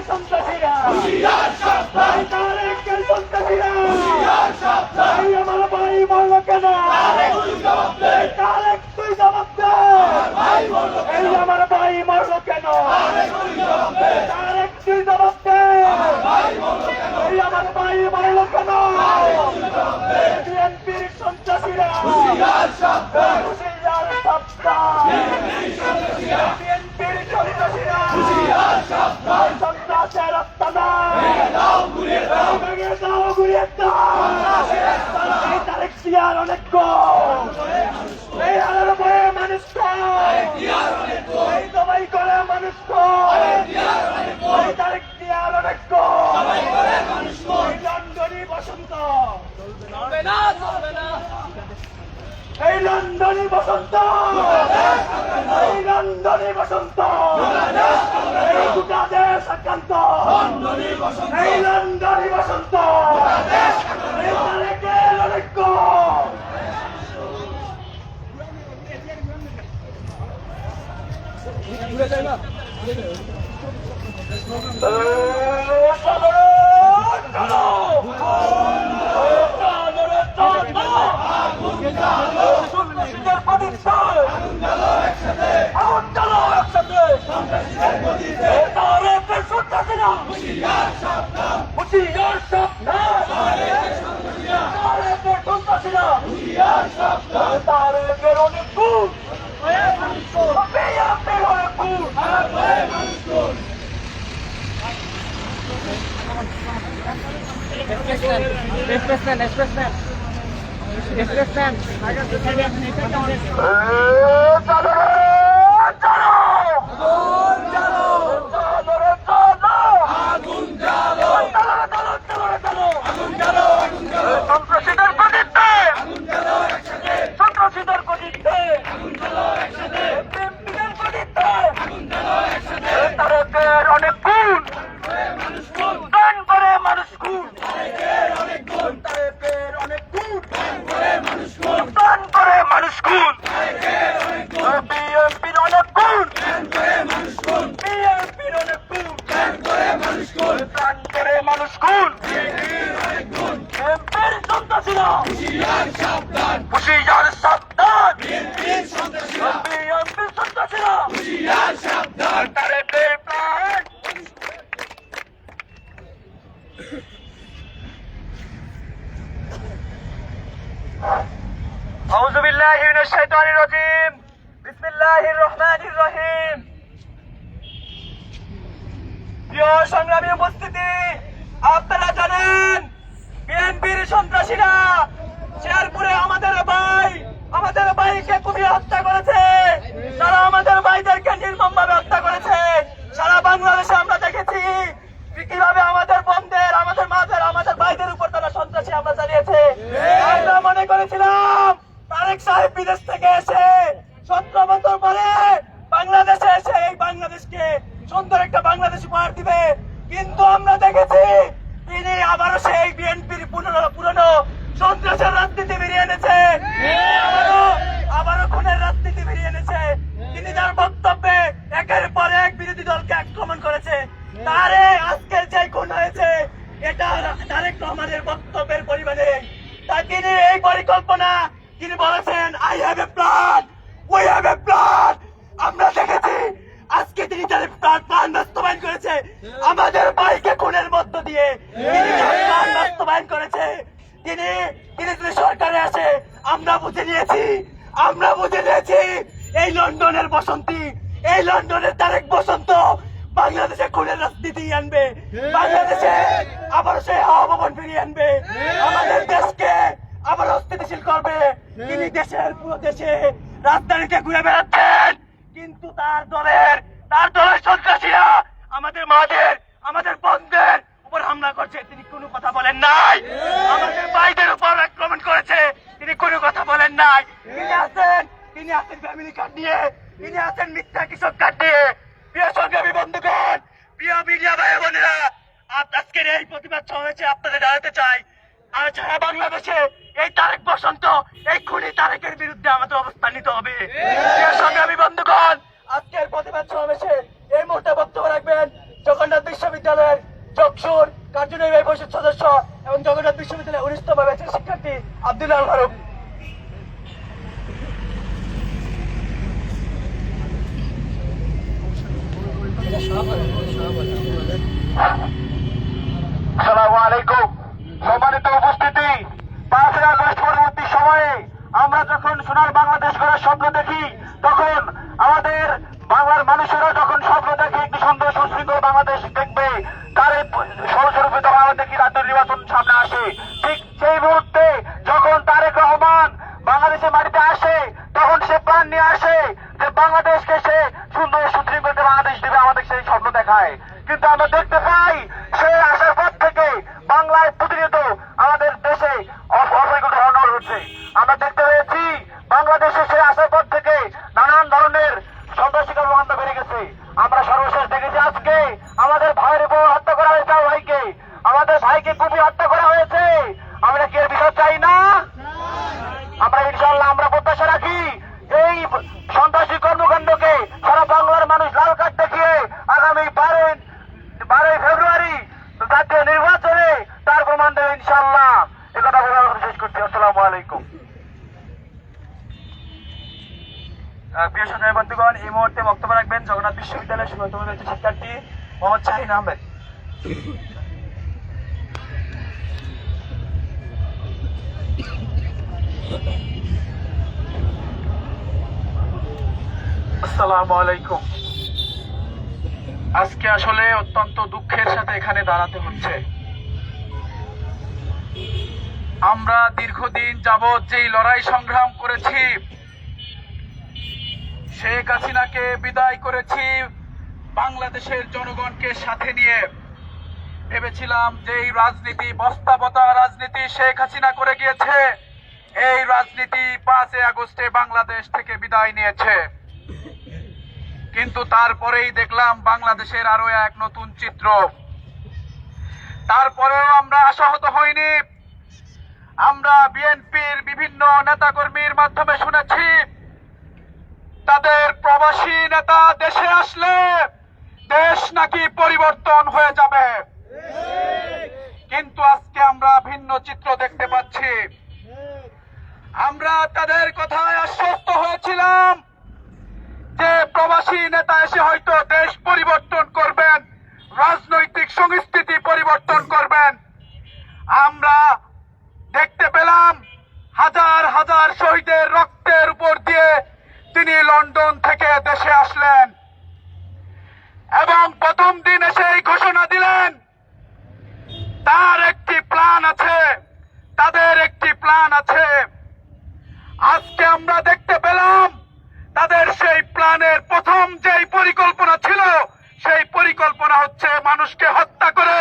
সন্ত্রাসীরা আমার ভাই মরল কেন? তারেক তুই জবাব দে। এই আমার ভাই মরল কেন? তারেক তুই জবাব দে। এই আমার ভাই মরল কেন? বিএনপির সন্ত্রাসীরা হুঁশিয়ার সাবধান। বিএনপির সন্ত্রাসীরা হুঁশিয়ার সাবধান। সন্ত্রাসের আস্তানা ভেঙে দাও, গুড়িয়ে দাও। এই তারেক জিয়ার অনেক কম। এই হারার ভয়ে মানুষ কম। এই সবাই করে মানুষ কম। এই তারেক জিয়ার অনেক কম। এই লন্ডনী বসন্ত এই লন্ডনী বসন্ত এই লন্ডনী বসন্ত এই গোটা দেশ আক্রান্ত এই লন্ডনী বসন্ত এই তারেকের অনেক কম। আউযু বিল্লাহি মিনাশ শাইতানির রাজিম। বিসমিল্লাহির রহমানির রহিম। প্রিয় সংগ্রামী উপস্থিতি, আপনারা জানেন বিএনপির সন্ত্রাসীরা শেরপুরে আমাদের ভাইকে কুপিয়ে হত্যা করেছে। তারা আমাদের ভাইদেরকে নির্মমভাবে হত্যা করেছে। সারা বাংলাদেশে আমরা দেখেছি কিভাবে আমাদের বোনদের, আমাদের মাদের, আমাদের ভাইদের উপর তারা সন্ত্রাসী হামলা চালিয়েছে। আমরা মনে করেছিলাম তারেক সাহেব বিদেশ থেকে এসে 17 বছর পরে বাংলাদেশে এসে এই বাংলাদেশকে সুন্দর একটা বাংলাদেশ উপহার দিবে, কিন্তু আমরা দেখেছি তিনি আবারও সেই বিএনপির পুরনো সন্ত্রাসের রাজনীতি বেরিয়ে এনেছে, আবারও খুনের রাজনীতি বেরিয়ে এনেছে। তিনি তার বক্তব্যে একের পর এক বিরোধী দলকে আক্রমণ করেছে। তারে আজকের যে খুন হয়েছে এটা তারেক রহমানের বক্তব্যের পরিমাণে। তাই তিনি এই পরিকল্পনা তিনি বলেছেন I have a plan, we have a plan. আমরা দেখেছি আজকে তিনি তার প্ল্যান বাস্তবায়ন করেছে। আমাদের ভাইকে খুনের মধ্য দিয়ে তিনি তার প্ল্যান বাস্তবায়ন করেছে। তিনি যদি সরকারে আসে আমরা বুঝে নিয়েছি এই লন্ডনের বসন্তী, এই লন্ডনের তারেক বসন্ত বাংলাদেশে খুনের রাজনীতি আনবে, বাংলাদেশে আবার সেই হাওয়া ভবন ফিরিয়ে আনবে, আমাদের দেশকে আবার অস্থিতিশীল করবে। তিনি পুরো দেশে রাজধানীতে ঘুরে বেড়াচ্ছেন, কিন্তু তার দলের সন্ত্রাসীরা আমাদের মাদের, আমাদের বোনদের উপর হামলা করছে, তিনি কোনো কথা বলেন নাই। আমাদের ভাইদের উপর আক্রমণ করেছে, তিনি কোনো কথা বলেন নাই। তিনি আছেন ফ্যামিলি কার্ড নিয়ে, তিনি আছেন মিথ্যা কৃষক কার্ড নিয়ে। প্রিয় সংগ্রামী বন্ধুগণ, প্রিয় মিডিয়া ভাই বোনেরা, আজকের এই প্রতিবাদ সমাবেশে আপনাদের জানাতে চাই, আর সারা বাংলাদেশে এই তারেক বসন্ত এক্ষুনি তারেকের বিরুদ্ধে আমাদের অবস্থান নিতে হবে। প্রিয় সংগ্রামী বন্ধুগণ, আজকের প্রতিবাদ সমাবেশে এই মুহূর্তে বক্তব্য রাখবেন জগন্নাথ বিশ্ববিদ্যালয়ের চকসুর কার্যনির্বাহী পরিষদ সদস্য এবং জগন্নাথ বিশ্ববিদ্যালয়ের 19তম ব্যাচের শিক্ষার্থী আব্দুল্লাহ ফারুক। আসসালামু আলাইকুম। সম্মানিত উপস্থিতি, 5ই আগস্ট পরবর্তী সময়ে আমরা যখন সোনার বাংলাদেশ গড়ার স্বপ্ন দেখি, তখন আমাদের বাংলার মানুষেরা যখন স্বপ্ন দেখে একটি সুন্দর সুশৃঙ্খল বাংলাদেশ দেখবে, তার ফলস্বরূপে তখন আমরা দেখি রাজ্য নির্বাচন সামনে আসে। ঠিক সেই মুহূর্তে যখন তারেক রহমান বাংলাদেশের মাটিতে আসে, তখন সে প্ল্যান নিয়ে আসে যে বাংলাদেশকে সে সুন্দর সুশৃঙ্খল বাংলাদেশ দেবে, আমাদের সেই স্বপ্ন দেখায়। কিন্তু আমরা দেখতে পাই সে আসার পর থেকে বাংলায় প্রতিনিয়ত আমাদের দেশে অবৈধ ধরনের হচ্ছে। আমরা দেখতে পেয়েছি বাংলাদেশে সে আসার পর থেকে নানান ধরনের সন্ত্রাসী কর্মকাণ্ড বেড়ে গেছে। আমরা সর্বশেষ দেখেছি আজকে আমাদের ভাইয়ের উপর হত্যা করা হয়েছে, ভাইকে আমাদের ভাইকে কুপিয়ে হত্যা করা হয়েছে। আমরা কি এর বিষয় চাই না? আমরা ইনশাআল্লাহ আমরা প্রত্যাশা রাখি এই সন্ত্রাসী কর্মকাণ্ডকে সারা বাংলার মানুষ লাল কার্ড দেখিয়ে আগামী 12ই ফেব্রুয়ারি জাতীয় নির্বাচনে তার প্রমাণ দেবে ইনশাআল্লাহ। একথা বলে আমরা শেষ করছি। আসসালামু আলাইকুম। প্রিয় সংগ্রামী বন্ধুগণ, এই মুহূর্তে বক্তব্য রাখবেন জগন্নাথ বিশ্ববিদ্যালয়ের 16তম ব্যাচের শিক্ষার্থী মোহাম্মদ শাহিন আহমেদ। আসসালামু আলাইকুম। আজকে আসলে অত্যন্ত দুঃখের সাথে এখানে দাঁড়াতে হচ্ছে। আমরা দীর্ঘদিন যাবৎ যেই লড়াই সংগ্রাম করেছি, শেখ হাসিনাকে বিদায় করেছি বাংলাদেশের জনগণকে সাথে নিয়ে। ভেবেছিলাম যে এই রাজনীতি বস্তাপচা রাজনীতি শেখ হাসিনা করে গিয়েছে, এই রাজনীতি 5ই আগস্টে বাংলাদেশ থেকে বিদায় নিয়েছে। কিন্তু তারপরেই দেখলাম বাংলাদেশের আরো এক নতুন চিত্র। তারপরেও আমরা আশাহত হইনি। আমরা বিএনপির বিভিন্ন নেতাকর্মীর মাধ্যমে শুনেছি তাদের প্রবাসী নেতা দেশে আসলে দেশ নাকি পরিবর্তন হয়ে যাবে। কিন্তু আজকে আমরা ভিন্ন চিত্র দেখতে পাচ্ছি। আমরা তাদের কথায় আশ্বস্ত হয়েছিলাম যে প্রবাসী নেতা এসে হয়তো দেশ পরিবর্তন করবেন, রাজনৈতিক সংস্কৃতি পরিবর্তন করবেন। আমরা দেখতে পেলাম হাজার হাজার শহীদের রক্তের উপর দিয়ে তিনি লন্ডন থেকে দেশে আসলেন এবং প্রথম দিন এসেই ঘোষণা দিলেন তার একটি প্ল্যান আছে, তাদের একটি প্ল্যান আছে। আজকে আমরা দেখতে পেলাম তাদের সেই প্ল্যানের প্রথম যেই পরিকল্পনা ছিল, সেই পরিকল্পনা হচ্ছে মানুষকে হত্যা করে